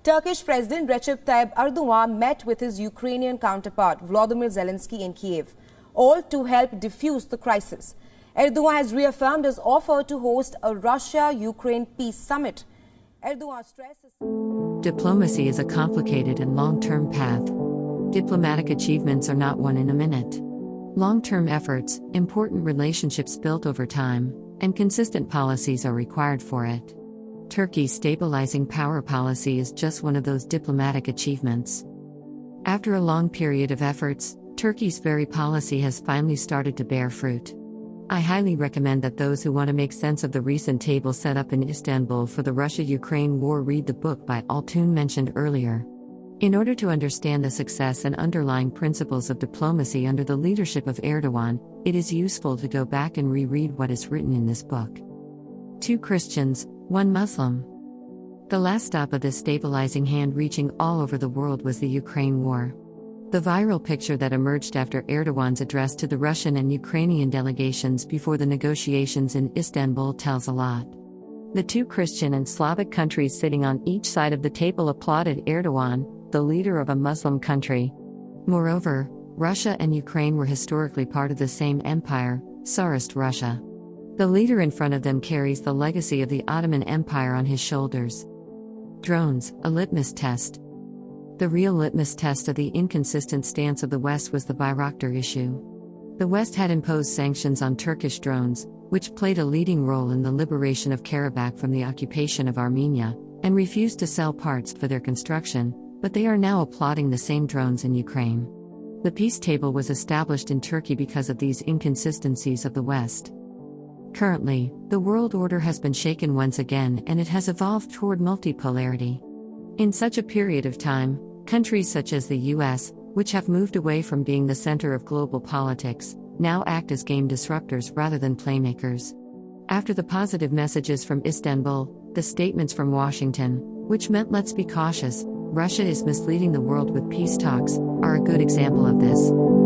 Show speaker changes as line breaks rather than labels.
Turkish President Recep Tayyip Erdoğan met with his Ukrainian counterpart Volodymyr Zelensky in Kiev, all to help defuse the crisis. Erdoğan has reaffirmed his offer to host a Russia-Ukraine peace summit. Erdoğan stresses
Diplomacy is a complicated and long-term path. Diplomatic achievements are not won in a minute. Long-term efforts, important relationships built over time, and consistent policies are required for it. Turkey's stabilizing power policy is just one of those diplomatic achievements. After a long period of efforts, Turkey's very policy has finally started to bear fruit. I highly recommend that those who want to make sense of the recent table set up in Istanbul for the Russia-Ukraine war read the book by Altun mentioned earlier. In order to understand the success and underlying principles of diplomacy under the leadership of Erdoğan, it is useful to go back and reread what is written in this book. 2 Christians, 1 Muslim. The last stop of this stabilizing hand reaching all over the world was the Ukraine war. The viral picture that emerged after Erdoğan's address to the Russian and Ukrainian delegations before the negotiations in Istanbul tells a lot. The 2 Christian and Slavic countries sitting on each side of the table applauded Erdoğan, the leader of a Muslim country. Moreover, Russia and Ukraine were historically part of the same empire, Tsarist Russia. The leader in front of them carries the legacy of the Ottoman Empire on his shoulders. Drones, a litmus test. The real litmus test of the inconsistent stance of the West was the Bayraktar issue. The West had imposed sanctions on Turkish drones, which played a leading role in the liberation of Karabakh from the occupation of Armenia, and refused to sell parts for their construction, but they are now applauding the same drones in Ukraine. The peace table was established in Turkey because of these inconsistencies of the West. Currently, the world order has been shaken once again and it has evolved toward multipolarity. In such a period of time, countries such as the US, which have moved away from being the center of global politics, now act as game disruptors rather than playmakers. After the positive messages from Istanbul, the statements from Washington, which meant let's be cautious, Russia is misleading the world with peace talks, are a good example of this.